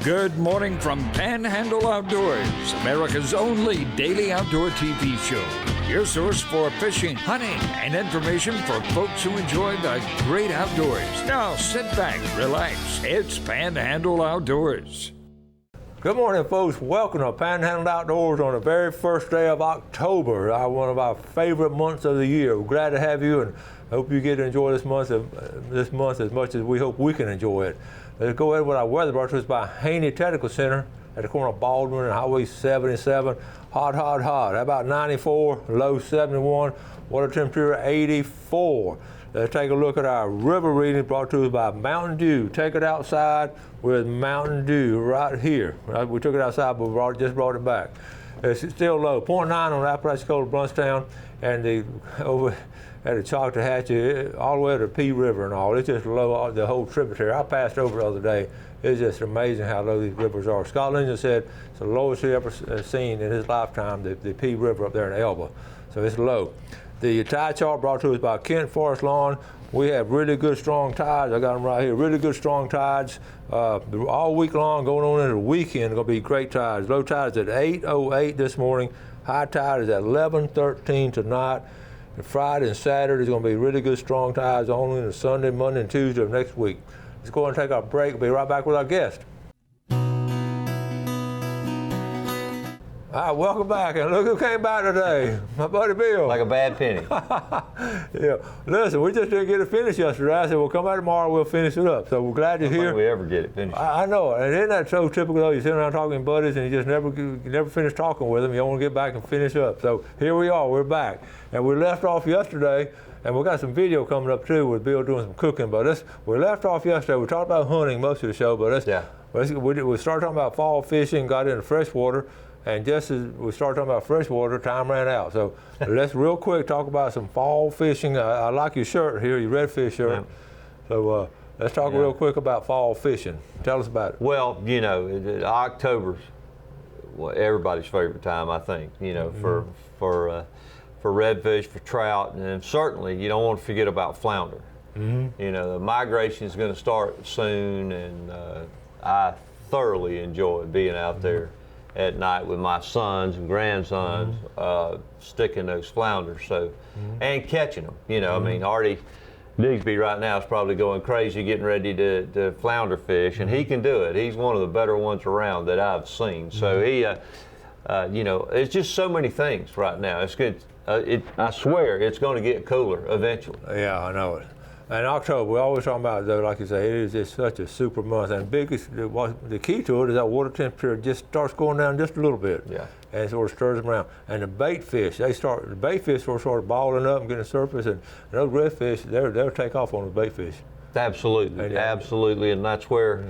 Good morning from Panhandle Outdoors, America's only daily outdoor TV show. Your source for fishing, hunting, and information for folks who enjoy the great outdoors. Now sit back, relax. It's Panhandle Outdoors. Good morning, folks. Welcome to Panhandle Outdoors on the very first day of October, one of our favorite months of the year. We're glad to have you, and hope you get to enjoy this month as much as we hope we can enjoy it. Let's go ahead with our weather brought to us by Haney Technical Center at the corner of Baldwin and Highway 77. Hot. About 94, low 71, water temperature 84. Let's take a look at our river reading brought to us by Mountain Dew. Take it outside with Mountain Dew right here. We took it outside, but we just brought it back. It's still low, 0.9 on Apalachicola, Brunstown, and over at the Choctawhatchee, all the way to the Pea River and all. It's just low, the whole tributary. I passed over the other day. It's just amazing how low these rivers are. Scott Linden said it's the lowest he ever seen in his lifetime, the Pea River up there in Elba. So it's low. The tide chart brought to us by Kent Forest Lawn. We have really good, strong tides. I got them right here. Really good, strong tides all week long, going on into the weekend. Going to be great tides. Low tide is at 8:08 this morning. High tide is at 11:13 tonight. And Friday and Saturday is going to be really good, strong tides only into Sunday, Monday, and Tuesday of next week. Let's go ahead and take our break. We'll be right back with our guest. All right, welcome back, and look who came by today, my buddy Bill. Like a bad penny. Yeah, listen, we just didn't get it finished yesterday. I said, we'll come back tomorrow, we'll finish it up. So we're glad you're here. I don't think we ever get it finished. I know, and isn't that so typical though? You sit around talking to buddies and you just never finish talking with them. You don't want to get back and finish up. So here we are, we're back. And we left off yesterday, and we got some video coming up too with Bill doing some cooking. But we left off yesterday, we talked about hunting most of the show, but we started talking about fall fishing, got into freshwater. And just as we started talking about freshwater, time ran out. So let's real quick talk about some fall fishing. I like your shirt here, your redfish shirt. Yeah. So let's talk real quick about fall fishing. Tell us about it. Well, you know, October's everybody's favorite time, I think. You know, for redfish, for trout, and certainly you don't want to forget about flounder. Mm-hmm. You know, the migration is going to start soon, and I thoroughly enjoy being out there at night with my sons and grandsons, sticking those flounders, and catching them. You know, I mean, Artie Digsby right now is probably going crazy getting ready to flounder fish, and he can do it. He's one of the better ones around that I've seen. So he, you know, it's just so many things right now. It's good. I swear it's going to get cooler eventually. Yeah, I know it. In October, we always talk about, though, like you say, it is just such a super month. And the key to it is that water temperature just starts going down just a little bit. Yeah. And it sort of stirs them around. And the bait fish, the bait fish sort of balling up and getting the surface, and those redfish, they'll take off on the bait fish. Absolutely, absolutely. And that's where,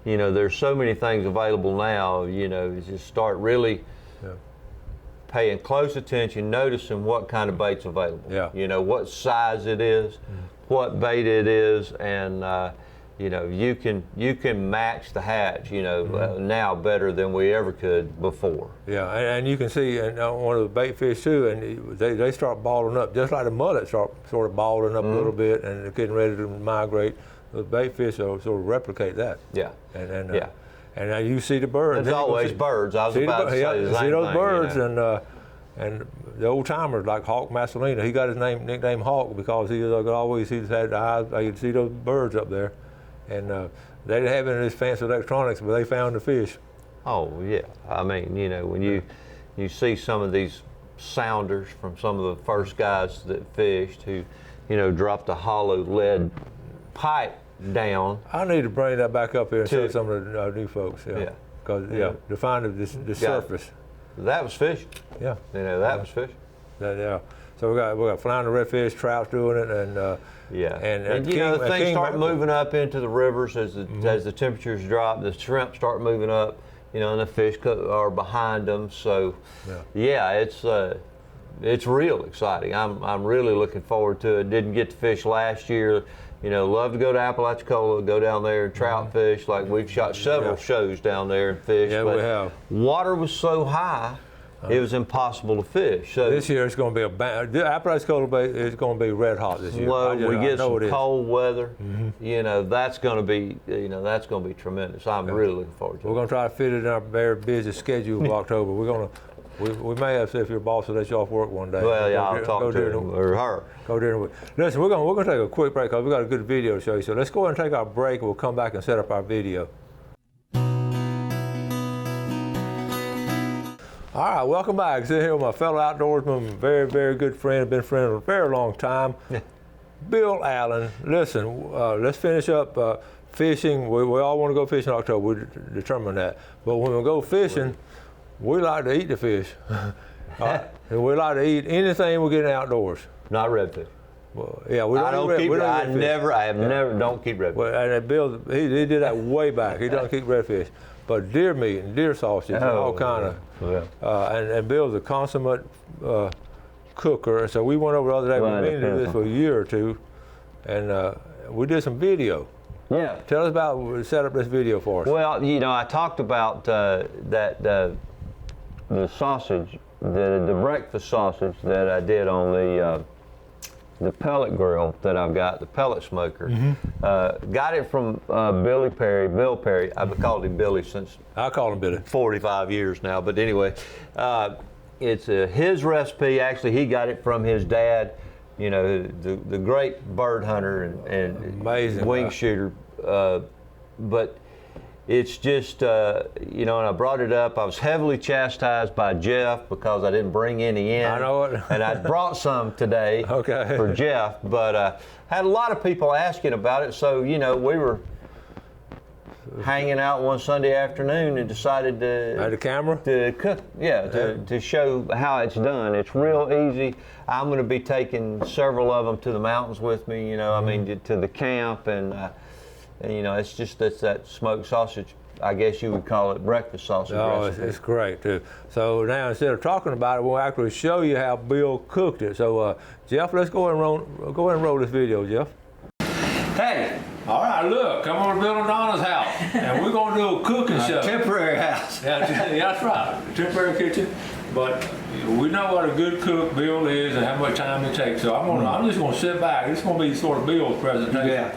you know, there's so many things available now, you know, you just start really paying close attention, noticing what kind of bait's available. Yeah. You know, what size it is. What bait it is, and you know, you can match the hatch, you know, now better than we ever could before. Yeah, and you can see one of the bait fish too, and they start balling up, just like the mullet start sort of balling up a little bit, and they're getting ready to migrate. The bait fish will sort of replicate that. Yeah. And now you see the birds. There's always birds. I was about to say the same thing. See those birds, you know? And the old timers like Hawk Massolina, he got his nickname Hawk because he's had eyes. I could see those birds up there, and they didn't have any of this fancy electronics, but they found the fish. Oh yeah, I mean, you know, when you see some of these sounders from some of the first guys that fished who, you know, dropped a hollow lead pipe down. I need to bring that back up here and show some of the new folks. Yeah. Because to find the surface. That was fishing. Yeah. You know, that was fishing. Yeah. So we got flounder, redfish, trout doing it, and and you know, things start moving up into the rivers as the temperatures drop. The shrimp start moving up, you know, and the fish are behind them. So it's real exciting. I'm really looking forward to it. Didn't get to fish last year. You know, love to go to Apalachicola, go down there and trout fish. Like we've shot several shows down there and fish. Yeah, but we have. Water was so high it was impossible to fish. So this year it's going to be Apalachicola Bay is going to be red hot this year. Well, we get some cold weather. Mm-hmm. That's going to be tremendous. I'm really looking forward to it. We're going to try to fit it in our very busy schedule of October. We may have to see if your boss will let you off work one day. Well, yeah, I'll talk to him or her. Go during the week. Listen, we're going to take a quick break because we got a good video to show you. So let's go ahead and take our break. We'll come back and set up our video. All right, welcome back. Sitting here with my fellow outdoorsman, very, very good friend, been friend for a very long time, Bill Allen. Listen, let's finish up fishing. We all want to go fishing in October. We determined that. But when we go fishing, we like to eat the fish. And we like to eat anything we get outdoors. Not redfish. Well, yeah, we don't don't keep. I have Yeah. never don't keep redfish. Well, and Bill, he did that way back. He doesn't keep redfish, but deer meat and deer sausage and all kind of. Yeah. And Bill's a consummate cooker. So we went over the other day. We've been doing this for a year or two, and we did some video. Yeah. Tell us about set up this video for us. Well, I talked about the sausage, the breakfast sausage that I did on the pellet grill that I've got, the pellet smoker. Mm-hmm. Got it from Bill Perry. I've called him Billy since I call him Billy. 45 years now, but anyway, it's his recipe. Actually, he got it from his dad, the great bird hunter and amazing wing shooter. But it's just, and I brought it up. I was heavily chastised by Jeff because I didn't bring any in. I know it. And I brought some today for Jeff, but had a lot of people asking about it. So, we were hanging out one Sunday afternoon and decided to had a camera to cook, to show how it's done. It's real easy. I'm going to be taking several of them to the mountains with me. To the camp and it's just that smoked sausage. I guess you would call it breakfast sausage. Oh, it's great too. So now instead of talking about it, we'll actually show you how Bill cooked it. So Jeff, let's go ahead and roll this video, Jeff. Hey. All right, look, come on to Bill and Donna's house, and we're going to do a cooking show. Temporary house. Yeah, that's right, temporary kitchen. But we know what a good cook Bill is and how much time it takes. So I'm just going to sit back. This is going to be sort of Bill's presentation. Yeah.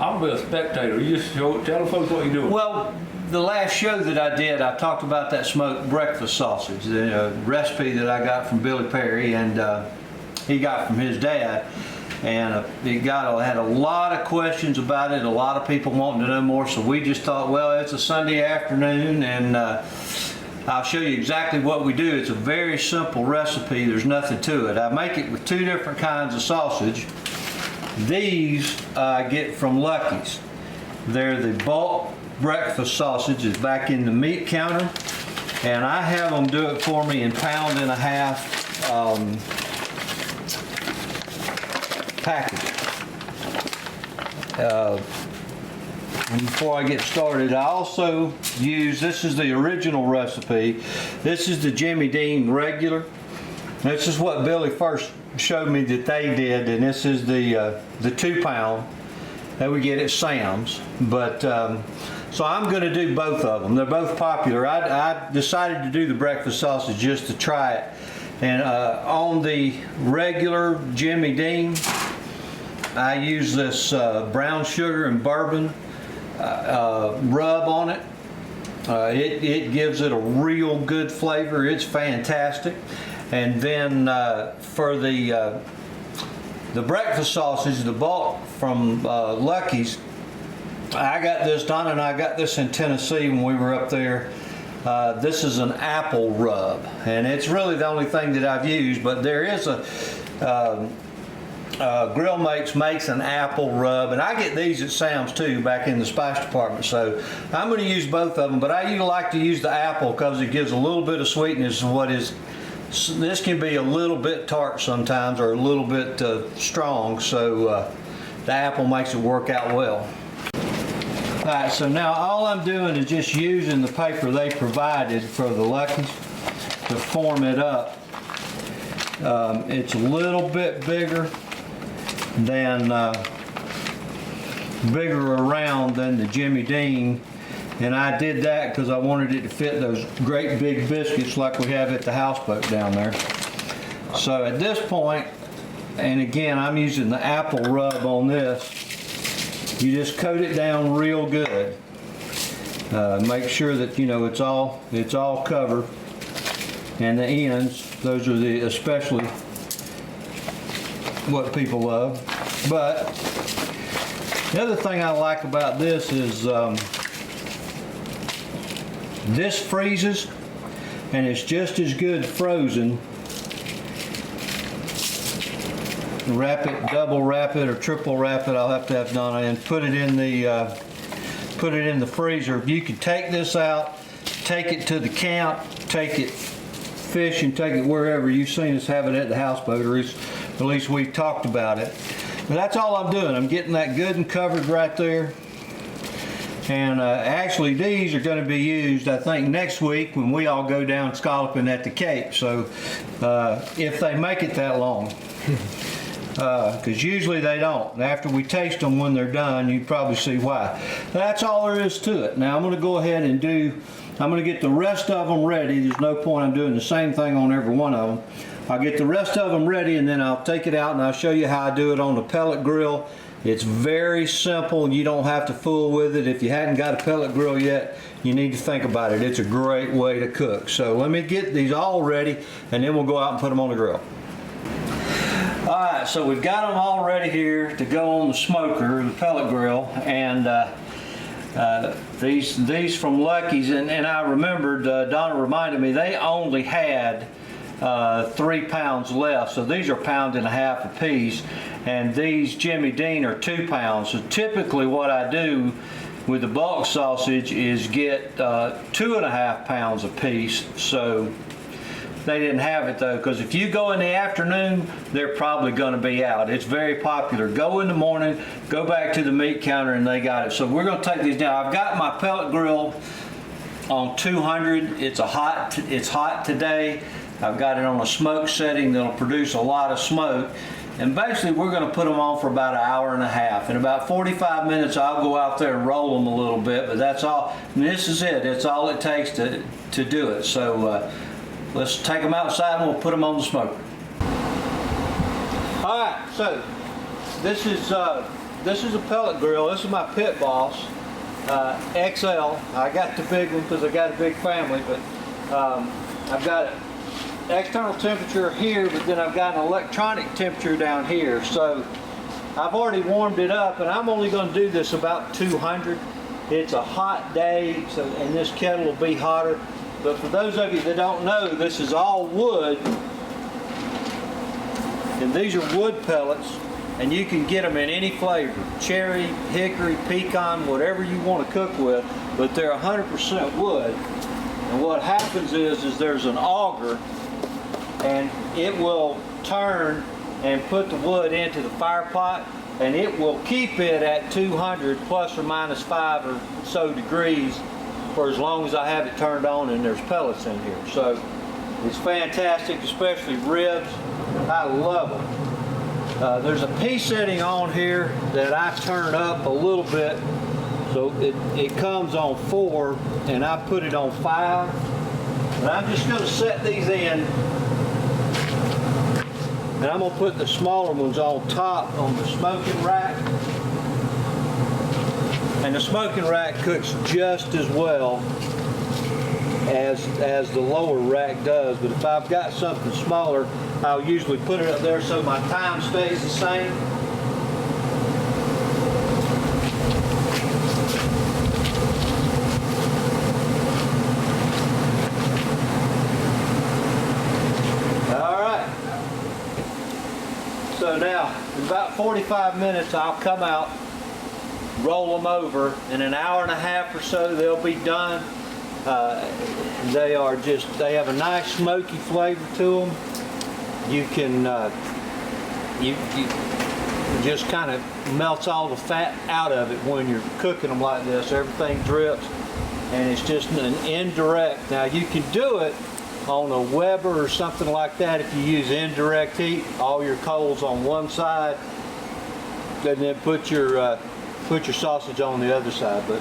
I'm going to be a spectator. You just tell the folks what you're doing. Well, the last show that I did, I talked about that smoked breakfast sausage, the recipe that I got from Billy Perry, and he got from his dad. And I had a lot of questions about it, a lot of people wanting to know more, so we just thought, well, it's a Sunday afternoon, and I'll show you exactly what we do. It's a very simple recipe. There's nothing to it. I make it with two different kinds of sausage. These I get from Lucky's. They're the bulk breakfast sausages back in the meat counter, and I have them do it for me in 1.5 pound package. And before I get started, I also use, this is the original recipe. This is the Jimmy Dean regular. This is what Billy first showed me that they did, and this is the 2 pound that we get at Sam's. But so I'm going to do both of them. They're both popular. I decided to do the breakfast sausage just to try it. And on the regular Jimmy Dean, I use this brown sugar and bourbon rub on it. It gives it a real good flavor. It's fantastic. And then for the breakfast sausage, the bulk from Lucky's, I got this, Donna and I got this in Tennessee when we were up there. This is an apple rub, and it's really the only thing that I've used, but there is a Grill makes an apple rub, and I get these at Sam's too back in the spice department, so I'm going to use both of them, but I like to use the apple because it gives a little bit of sweetness. This can be a little bit tart sometimes, or a little bit strong, so the apple makes it work out well. Alright, so now all I'm doing is just using the paper they provided for the Lucky's to form it up. It's a little bit bigger around than the Jimmy Dean, And I did that because I wanted it to fit those great big biscuits like we have at the houseboat down there. So at this point, and again, I'm using the apple rub on this, you just coat it down real good. Make sure that, you know, it's all covered. And the ends, those are especially what people love. But the other thing I like about this is this freezes and it's just as good frozen. Wrap it, double wrap it or triple wrap it, I'll have to have done, and put it in the freezer. You can take this out, take it to the camp, take it fishing, take it wherever. You've seen us have it at the houseboat, or at least we've talked about it. But that's all I'm doing. I'm getting that good and covered right there. And actually these are going to be used, I think, next week when we all go down scalloping at the Cape. So if they make it that long. Because usually they don't. And after we taste them when they're done, you probably see why. That's all there is to it. Now I'm going to go ahead and I'm going to get the rest of them ready. There's no point I'm doing the same thing on every one of them. I'll get the rest of them ready and then I'll take it out and I'll show you how I do it on the pellet grill. It's very simple. You don't have to fool with it. If you hadn't got a pellet grill yet, you need to think about it. It's a great way to cook. So let me get these all ready and then we'll go out and put them on the grill. Alright, so we've got them all ready here to go on the smoker, the pellet grill, and these from Lucky's, and I remembered, Donna reminded me, they only had 3 pounds left, so these are 1.5 pounds a piece, and these Jimmy Dean are 2 pounds. So typically what I do with the bulk sausage is get 2.5 pounds a piece. So they didn't have it though, because if you go in the afternoon, they're probably going to be out. It's very popular. Go in the morning, go back to the meat counter, and they got it. So we're going to take these down. I've got my pellet grill on 200. It's hot today. I've got it on a smoke setting that'll produce a lot of smoke. And basically we're going to put them on for about 1.5 hours. In about 45 minutes I'll go out there and roll them a little bit, but that's all. And this is it. It's all it takes to do it. So let's take them outside and we'll put them on the smoker. All right, so this is a pellet grill. This is my Pit Boss XL. I got the big one because I got a big family, but I've got external temperature here, but then I've got an electronic temperature down here. So I've already warmed it up, and I'm only going to do this about 200. It's a hot day, so and this kettle will be hotter. But for those of you that don't know, this is all wood, and these are wood pellets, and you can get them in any flavor: cherry, hickory, pecan, whatever you want to cook with, but they're 100% wood. And what happens is there's an auger, and it will turn and put the wood into the fire pot, and it will keep it at 200 plus or minus 5 or so degrees for as long as I have it turned on and there's pellets in here. So it's fantastic, especially ribs. I love them. There's a P setting on here that I turn up a little bit, so it comes on 4 and I put it on 5. And I'm just going to set these in, and I'm going to put the smaller ones on top on the smoking rack. And the smoking rack cooks just as well as the lower rack does. But if I've got something smaller, I'll usually put it up there so my time stays the same. So now, in about 45 minutes, I'll come out, roll them over. In 1.5 hours or so, they'll be done. They have a nice smoky flavor to them. You can, you just kind of melts all the fat out of it when you're cooking them like this. Everything drips, and it's just an indirect. Now you can do it on a Weber or something like that if you use indirect heat. All your coals on one side, and then put your sausage on the other side. But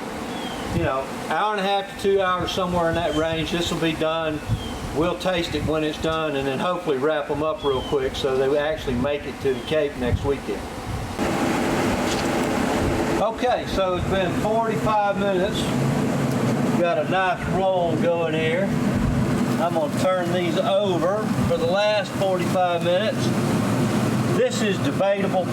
you know, hour and a half to 2 hours, somewhere in that range. This will be done. We'll taste it when it's done, and then hopefully wrap them up real quick so they actually make it to the Cape next weekend. Okay, so it's been 45 minutes. Got a nice roll going here. I'm going to turn these over for the last 45 minutes. This is debatable.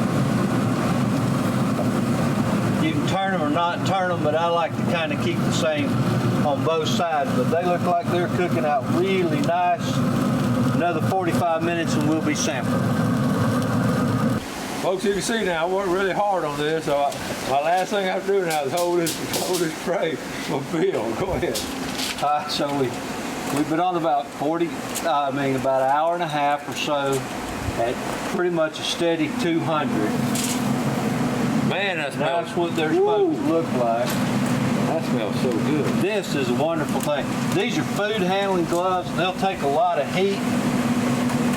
You can turn them or not turn them, but I like to kind of keep the same on both sides. But they look like they're cooking out really nice. Another 45 minutes and we'll be sampling. Folks, you can see now I worked really hard on this, so my last thing I have to do now is hold this tray for Bill. Go ahead. So we've been on about about an hour and a half or so at pretty much a steady 200. Man, That's what they're supposed to look like. That smells so good. This is a wonderful thing. These are food handling gloves. They'll take a lot of heat,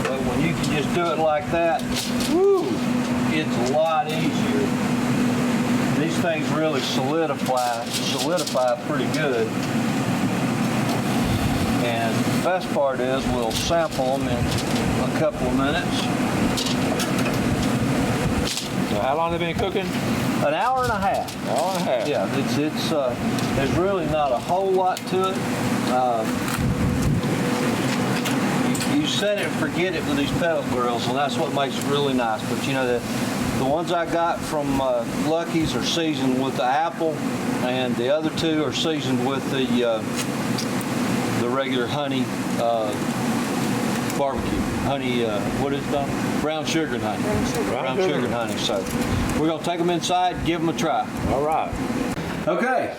but when you can just do it like that, woo, it's a lot easier. These things really solidify pretty good. And the best part is we'll sample them in a couple of minutes. So how long have they been cooking? An hour and a half. An hour and a half. Yeah, there's really not a whole lot to it. You set it and forget it with these pellet grills, and that's what makes it really nice. But you know, the ones I got from Lucky's are seasoned with the apple, and the other two are seasoned with the regular honey barbecue. Honey, what is it called? Brown sugar and honey. Brown sugar and honey. So we're going to take them inside, give them a try. All right. Okay.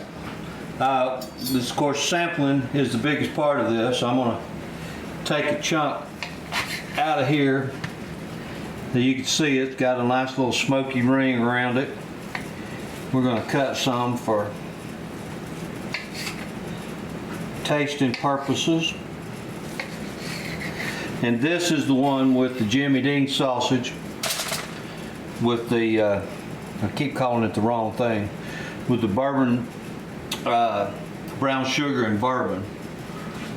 This, of course, sampling is the biggest part of this. I'm going to take a chunk out of here. Now you can see it's got a nice little smoky ring around it. We're going to cut some for tasting purposes. And this is the one with the Jimmy Dean sausage with the, I keep calling it the wrong thing, with the bourbon, brown sugar and bourbon.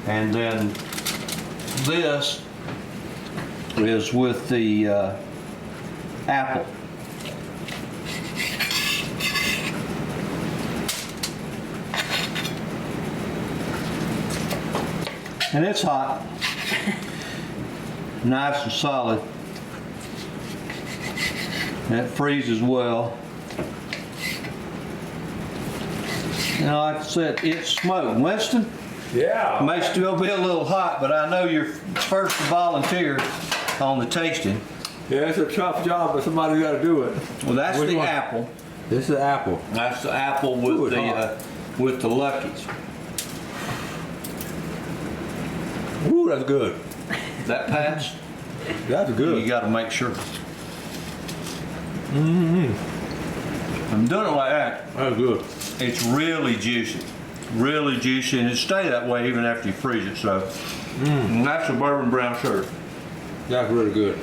And then this is with the apple. And it's hot. Nice and solid. And it freezes well. You know, like I said, it's smoked. Winston? Yeah. It may still be a little hot, but I know you're first to volunteer on the tasting. Yeah, it's a tough job, but somebody's got to do it. Well, that's Which the one? apple. This is apple. That's the apple with Ooh, it's with the Lucky's. Ooh, that's good. That pass? That's good. You got to make sure. I'm doing it like that. That's good. It's really juicy, and it stay that way even after you freeze it. So, and that's the bourbon brown sugar. That's really good.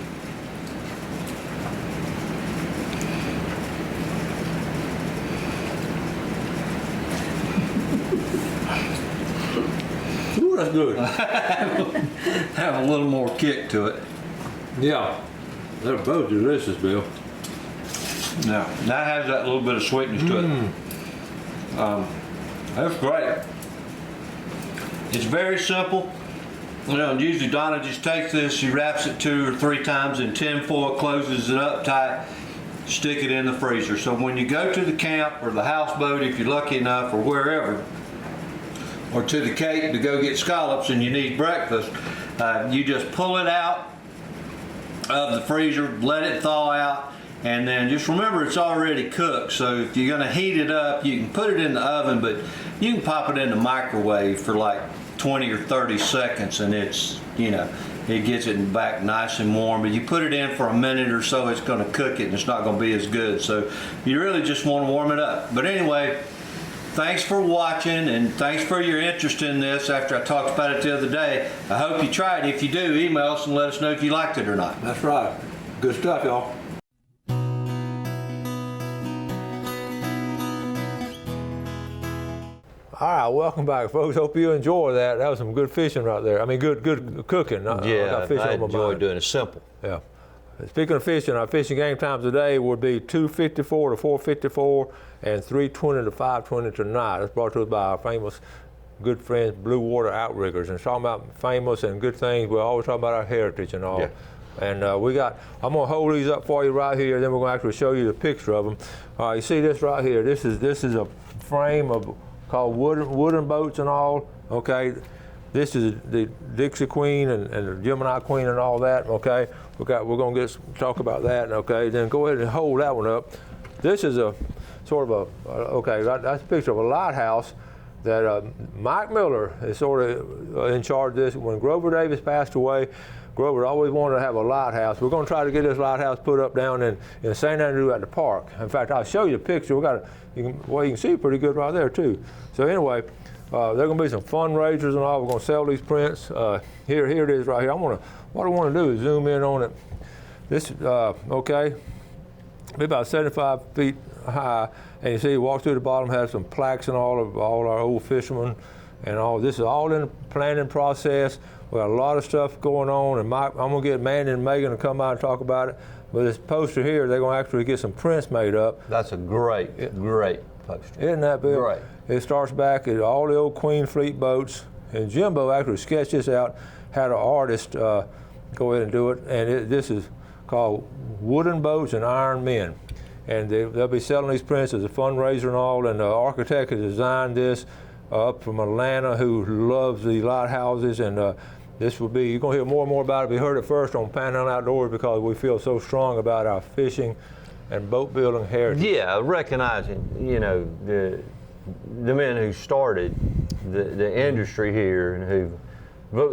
Ooh, that's good. Have a little more kick to it. Yeah, they're both delicious, Bill. Now that has that little bit of sweetness to it. That's great. It's very simple. You know, usually Donna just takes this, she wraps it 2 or 3 times in tin foil, closes it up tight, stick it in the freezer. So when you go to the camp or the houseboat, if you're lucky enough, or wherever, or to the Cape to go get scallops and you need breakfast, you just pull it out of the freezer, let it thaw out, and then just remember it's already cooked. So if you're going to heat it up, you can put it in the oven, but you can pop it in the microwave for like 20 or 30 seconds, and it's, you know, it gets it back nice and warm. But you put it in for a minute or so, it's going to cook it, and it's not going to be as good. So you really just want to warm it up. But anyway, thanks for watching, and thanks for your interest in this after I talked about it the other day. I hope you try it. If you do, email us and let us know if you liked it or not. That's right. Good stuff, y'all. All right, welcome back, folks. Hope you enjoy that. That was some good fishing right there. I mean, good cooking. Yeah, I enjoy doing it simple. Yeah. Speaking of fishing, our fishing game times today would be 2:54 to 4:54 and 3:20 to 5:20 tonight. It's brought to us by our famous good friends, Blue Water Outriggers. And talking about famous and good things, we're always talking about our heritage and all. Yeah. And I'm gonna hold these up for you right here, then we're gonna actually show you the picture of them. You see this right here? This is a frame called wooden boats and all. Okay, this is the Dixie Queen and the Gemini Queen and all that. Okay, we're gonna talk about that. Okay, then go ahead and hold that one up. This is a sort of that's a picture of a lighthouse that Mike Miller is sort of in charge of this. When Grover Davis passed away, Grover always wanted to have a lighthouse. We're going to try to get this lighthouse put up down in St. Andrew at the park. In fact, I'll show you the picture. You can see it pretty good right there too. So anyway, there are going to be some fundraisers and all. We're going to sell these prints. Here it is right here. What I want to do is zoom in on it. This okay, be about 75 feet high, and you see it walks through the bottom, has some plaques and all our old fishermen and all. This is all in the planning process. We got a lot of stuff going on, and I'm gonna get Mandy and Megan to come out and talk about it. But this poster here, they're gonna actually get some prints made up. That's a great poster. Isn't that, Bill? Great. It starts back at all the old Queen Fleet boats, and Jimbo actually sketched this out, had an artist go ahead and do it, and this is called Wooden Boats and Iron Men. And they'll be selling these prints as a fundraiser and all, and the architect has designed this up from Atlanta who loves the lighthouses, and this will be, you're going to hear more and more about it. We heard it first on Panhandle Outdoors because we feel so strong about our fishing and boat building heritage. Yeah, recognizing, the men who started the industry here and who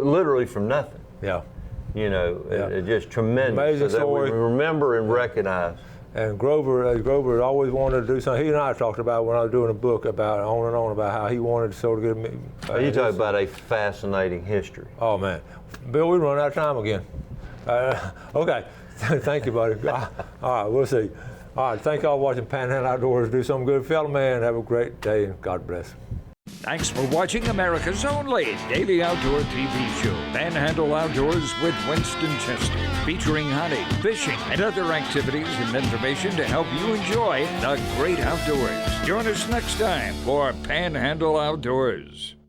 literally from nothing. Yeah. It's just tremendous. Amazing so that story. we remember and recognize. And Grover always wanted to do something. He and I talked about when I was doing a book about on and on about how he wanted to sort of get me. You talk about a fascinating history. Oh man, Bill, we run out of time again. Okay, thank you, buddy. All right, we'll see. All right, thank y'all for watching Panhandle Outdoors. Do something good, fellow man. Have a great day, and God bless. Thanks for watching America's only daily outdoor TV show, Panhandle Outdoors with Winston Chester, featuring hunting, fishing, and other activities and information to help you enjoy the great outdoors. Join us next time for Panhandle Outdoors.